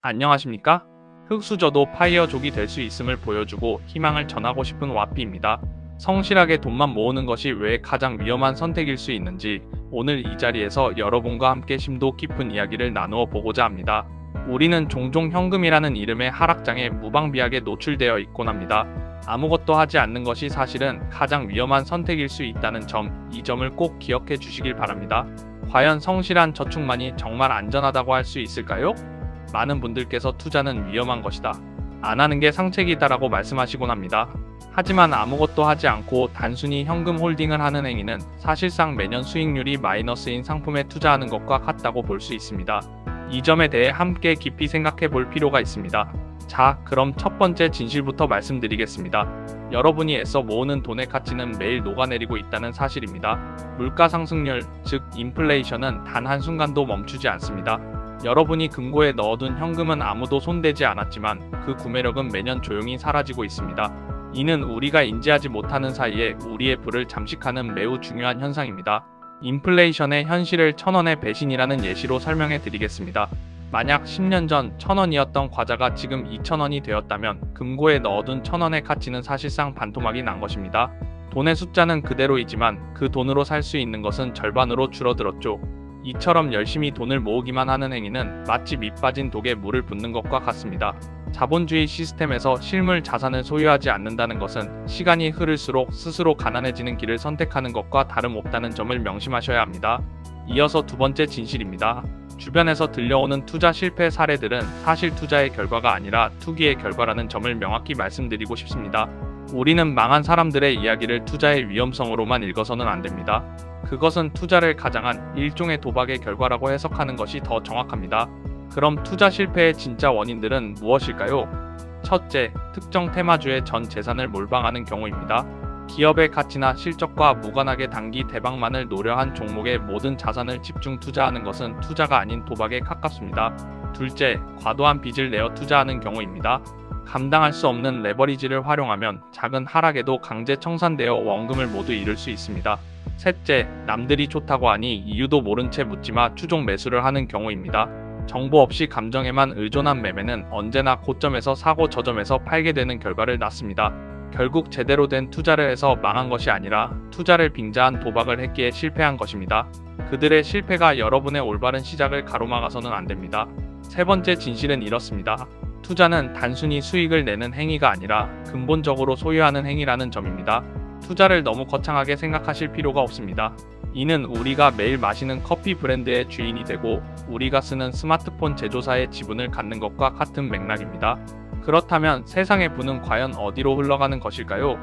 안녕하십니까? 흙수저도 파이어족이 될 수 있음을 보여주고 희망을 전하고 싶은 와피입니다. 성실하게 돈만 모으는 것이 왜 가장 위험한 선택일 수 있는지 오늘 이 자리에서 여러분과 함께 심도 깊은 이야기를 나누어 보고자 합니다. 우리는 종종 현금이라는 이름의 하락장에 무방비하게 노출되어 있곤 합니다. 아무것도 하지 않는 것이 사실은 가장 위험한 선택일 수 있다는 점, 이 점을 꼭 기억해 주시길 바랍니다. 과연 성실한 저축만이 정말 안전하다고 할 수 있을까요? 많은 분들께서 투자는 위험한 것이다, 안 하는 게 상책이다라고 말씀하시곤 합니다. 하지만 아무것도 하지 않고 단순히 현금 홀딩을 하는 행위는 사실상 매년 수익률이 마이너스인 상품에 투자하는 것과 같다고 볼 수 있습니다. 이 점에 대해 함께 깊이 생각해 볼 필요가 있습니다. 자, 그럼 첫 번째 진실부터 말씀드리겠습니다. 여러분이 애써 모으는 돈의 가치는 매일 녹아내리고 있다는 사실입니다. 물가 상승률, 즉 인플레이션은 단 한순간도 멈추지 않습니다. 여러분이 금고에 넣어둔 현금은 아무도 손대지 않았지만 그 구매력은 매년 조용히 사라지고 있습니다. 이는 우리가 인지하지 못하는 사이에 우리의 부를 잠식하는 매우 중요한 현상입니다. 인플레이션의 현실을 1000원의 배신이라는 예시로 설명해 드리겠습니다. 만약 10년 전 1000원이었던 과자가 지금 2000원이 되었다면 금고에 넣어둔 1000원의 가치는 사실상 반토막이 난 것입니다. 돈의 숫자는 그대로이지만 그 돈으로 살 수 있는 것은 절반으로 줄어들었죠. 이처럼 열심히 돈을 모으기만 하는 행위는 마치 밑 빠진 독에 물을 붓는 것과 같습니다. 자본주의 시스템에서 실물 자산을 소유하지 않는다는 것은 시간이 흐를수록 스스로 가난해지는 길을 선택하는 것과 다름없다는 점을 명심하셔야 합니다. 이어서 두 번째 진실입니다. 주변에서 들려오는 투자 실패 사례들은 사실 투자의 결과가 아니라 투기의 결과라는 점을 명확히 말씀드리고 싶습니다. 우리는 망한 사람들의 이야기를 투자의 위험성으로만 읽어서는 안 됩니다. 그것은 투자를 가장한 일종의 도박의 결과라고 해석하는 것이 더 정확합니다. 그럼 투자 실패의 진짜 원인들은 무엇일까요? 첫째, 특정 테마주의 전 재산을 몰빵하는 경우입니다. 기업의 가치나 실적과 무관하게 단기 대박만을 노려한 종목의 모든 자산을 집중 투자하는 것은 투자가 아닌 도박에 가깝습니다. 둘째, 과도한 빚을 내어 투자하는 경우입니다. 감당할 수 없는 레버리지를 활용하면 작은 하락에도 강제 청산되어 원금을 모두 잃을 수 있습니다. 셋째, 남들이 좋다고 하니 이유도 모른 채 묻지마 추종 매수를 하는 경우입니다. 정보 없이 감정에만 의존한 매매는 언제나 고점에서 사고 저점에서 팔게 되는 결과를 낳습니다. 결국 제대로 된 투자를 해서 망한 것이 아니라 투자를 빙자한 도박을 했기에 실패한 것입니다. 그들의 실패가 여러분의 올바른 시작을 가로막아서는 안 됩니다. 세 번째 진실은 이렇습니다. 투자는 단순히 수익을 내는 행위가 아니라 근본적으로 소유하는 행위라는 점입니다. 투자를 너무 거창하게 생각하실 필요가 없습니다. 이는 우리가 매일 마시는 커피 브랜드의 주인이 되고 우리가 쓰는 스마트폰 제조사의 지분을 갖는 것과 같은 맥락입니다. 그렇다면 세상의 부는 과연 어디로 흘러가는 것일까요?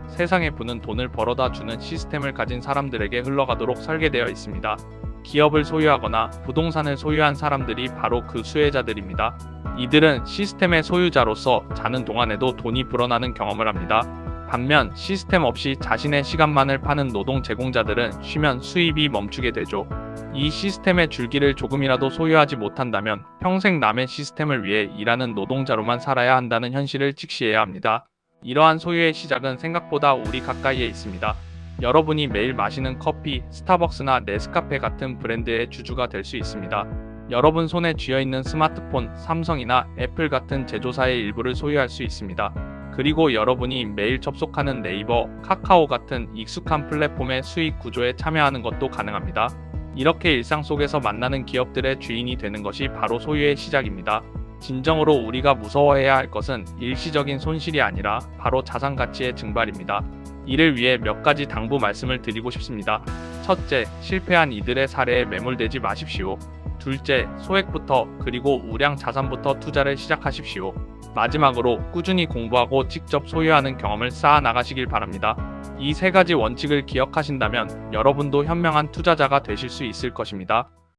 세상의 부는 돈을 벌어다 주는 시스템을 가진 사람들에게 흘러가도록 설계되어 있습니다. 기업을 소유하거나 부동산을 소유한 사람들이 바로 그 수혜자들입니다. 이들은 시스템의 소유자로서 자는 동안에도 돈이 불어나는 경험을 합니다. 반면 시스템 없이 자신의 시간만을 파는 노동 제공자들은 쉬면 수입이 멈추게 되죠. 이 시스템의 줄기를 조금이라도 소유하지 못한다면 평생 남의 시스템을 위해 일하는 노동자로만 살아야 한다는 현실을 직시해야 합니다. 이러한 소유의 시작은 생각보다 우리 가까이에 있습니다. 여러분이 매일 마시는 커피, 스타벅스나 네스카페 같은 브랜드의 주주가 될 수 있습니다. 여러분 손에 쥐어있는 스마트폰, 삼성이나 애플 같은 제조사의 일부를 소유할 수 있습니다. 그리고 여러분이 매일 접속하는 네이버, 카카오 같은 익숙한 플랫폼의 수익 구조에 참여하는 것도 가능합니다. 이렇게 일상 속에서 만나는 기업들의 주인이 되는 것이 바로 소유의 시작입니다. 진정으로 우리가 무서워해야 할 것은 일시적인 손실이 아니라 바로 자산 가치의 증발입니다. 이를 위해 몇 가지 당부 말씀을 드리고 싶습니다. 첫째, 실패한 이들의 사례에 매몰되지 마십시오. 둘째, 소액부터 그리고 우량 자산부터 투자를 시작하십시오. 마지막으로 꾸준히 공부하고 직접 소유하는 경험을 쌓아 나가시길 바랍니다. 이 세 가지 원칙을 기억하신다면 여러분도 현명한 투자자가 되실 수 있을 것입니다.